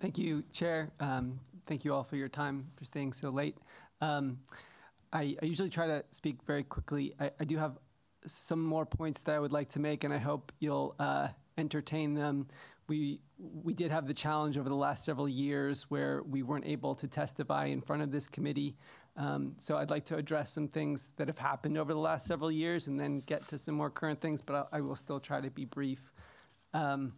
Thank you, Chair. Thank you all for your time, for staying so late. I usually try to speak very quickly. I do have some more points that I would like to make, and I hope you'll entertain them. We did have the challenge over the last several years where we weren't able to testify in front of this committee. So I'd like to address some things that have happened over the last several years and then get to some more current things, but I will still try to be brief. In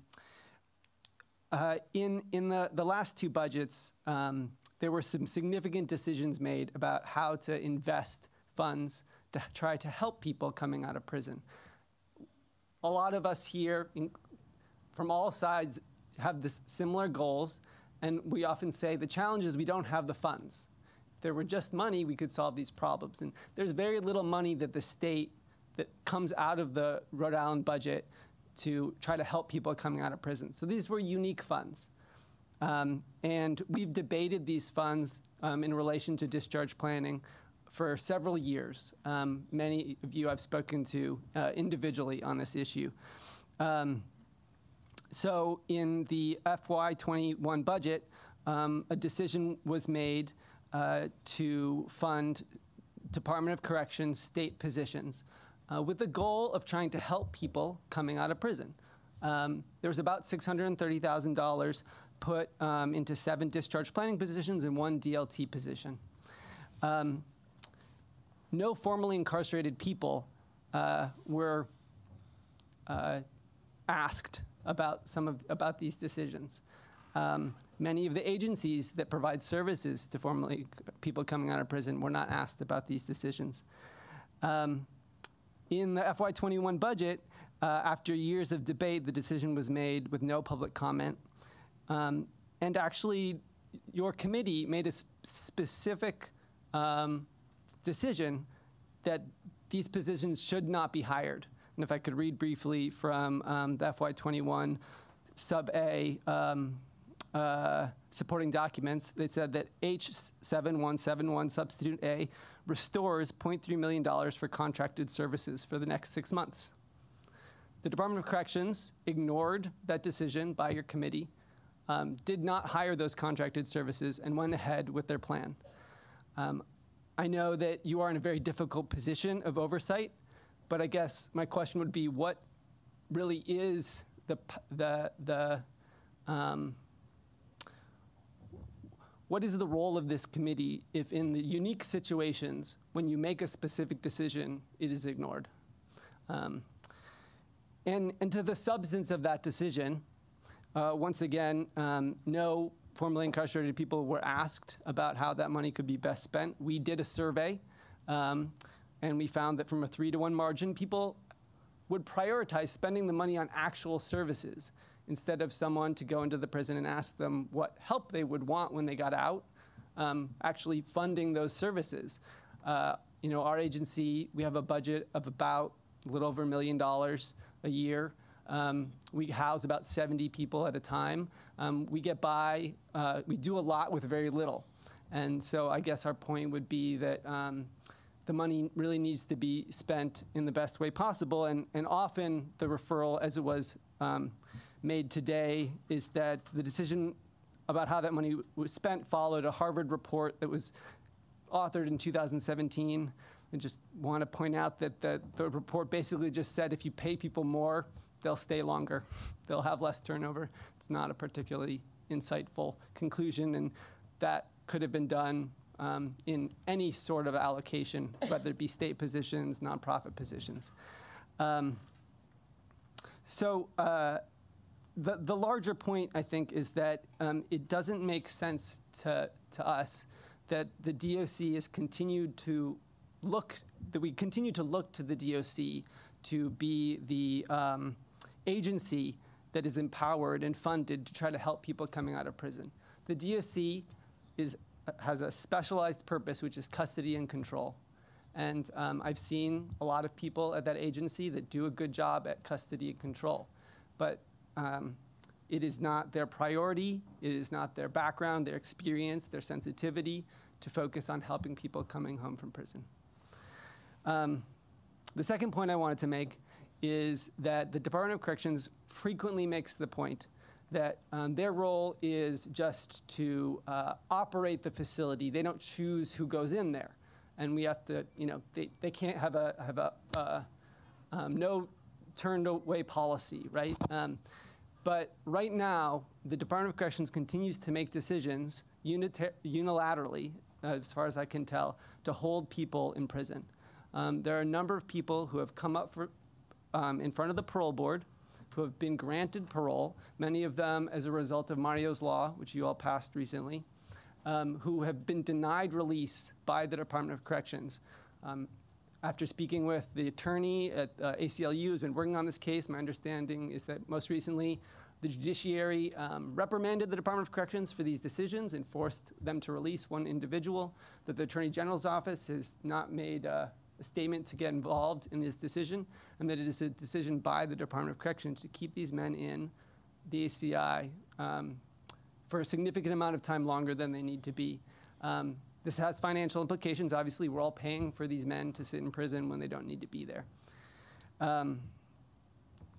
the last two budgets, there were some significant decisions made about how to invest funds to try to help people coming out of prison. A lot of us here from all sides have this similar goals, and we often say the challenge is we don't have the funds. If there were just money, we could solve these problems. And there's very little money that the state that comes out of the Rhode Island budget to try to help people coming out of prison. So these were unique funds. And we've debated these funds in relation to discharge planning for several years. Many of you I've spoken to individually on this issue. So in the FY21 budget, a decision was made to fund Department of Corrections state positions with the goal of trying to help people coming out of prison. There was about $630,000 put into 7 discharge planning positions and 1 DLT position. No formally incarcerated people were asked about these decisions. Many of the agencies that provide services to formerly people coming out of prison were not asked about these decisions. In the FY21 budget, after years of debate, the decision was made with no public comment. And actually, your committee made a specific decision that these positions should not be hired. And if I could read briefly from the FY21 sub A supporting documents, they said that H7171 substitute A restores $0.3 million for contracted services for the next 6 months. The Department of Corrections ignored that decision by your committee, did not hire those contracted services, and went ahead with their plan. I know that you are in a very difficult position of oversight, but I guess my question would be, what really is what is the role of this committee if in the unique situations when you make a specific decision, it is ignored? And to the substance of that decision, once again, no formerly incarcerated people were asked about how that money could be best spent. We did a survey, and we found that from a 3-to-1 margin, people would prioritize spending the money on actual services instead of someone to go into the prison and ask them what help they would want when they got out, actually funding those services. You know, our agency, we have a budget of about a little over $1 million a year. We house about 70 people at a time. We get by, we do a lot with very little. And so I guess our point would be that the money really needs to be spent in the best way possible. And often the referral, as it was made today, is that the decision about how that money was spent followed a Harvard report that was authored in 2017. I just want to point out that the report basically just said if you pay people more, they'll stay longer. They'll have less turnover. It's not a particularly insightful conclusion, and that could have been done in any sort of allocation, whether it be state positions, nonprofit positions. The larger point, I think, is that it doesn't make sense to us that the DOC is continued to look, that we continue to look to the DOC to be the agency that is empowered and funded to try to help people coming out of prison. The DOC has a specialized purpose, which is custody and control. And I've seen a lot of people at that agency that do a good job at custody and control. But it is not their priority, it is not their background, their experience, their sensitivity to focus on helping people coming home from prison. The second point I wanted to make is that the Department of Corrections frequently makes the point that their role is just to operate the facility. They don't choose who goes in there. And we have to, they can't have a no turned away policy, right? But right now, the Department of Corrections continues to make decisions unilaterally, as far as I can tell, to hold people in prison. There are a number of people who have come up in front of the parole board, who have been granted parole, many of them as a result of Mario's Law, which you all passed recently, who have been denied release by the Department of Corrections. After speaking with the attorney at ACLU who's been working on this case, my understanding is that most recently the judiciary reprimanded the Department of Corrections for these decisions and forced them to release one individual, that the Attorney General's office has not made a statement to get involved in this decision, and that it is a decision by the Department of Corrections to keep these men in the ACI for a significant amount of time longer than they need to be. This has financial implications. Obviously, we're all paying for these men to sit in prison when they don't need to be there.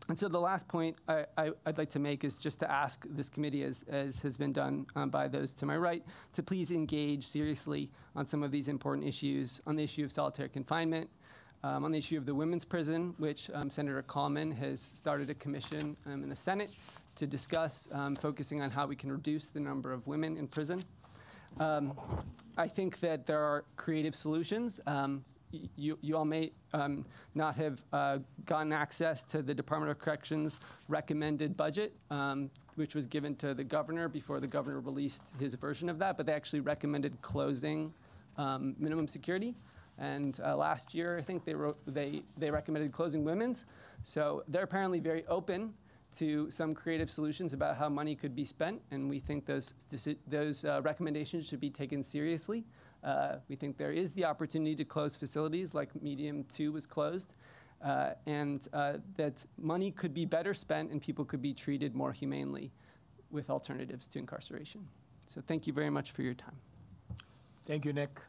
And so the last point I'd like to make is just to ask this committee, as has been done by those to my right, to please engage seriously on some of these important issues, on the issue of solitary confinement, on the issue of the women's prison, which Senator Coleman has started a commission in the Senate to discuss, focusing on how we can reduce the number of women in prison. I think that there are creative solutions. You all may not have gotten access to the Department of Corrections recommended budget, which was given to the governor before the governor released his version of that, but they actually recommended closing minimum security. And last year, I think they recommended closing women's. So they're apparently very open to some creative solutions about how money could be spent, and we think those recommendations should be taken seriously. We think there is the opportunity to close facilities like Medium 2 was closed, and that money could be better spent and people could be treated more humanely with alternatives to incarceration. So thank you very much for your time. Thank you, Nick.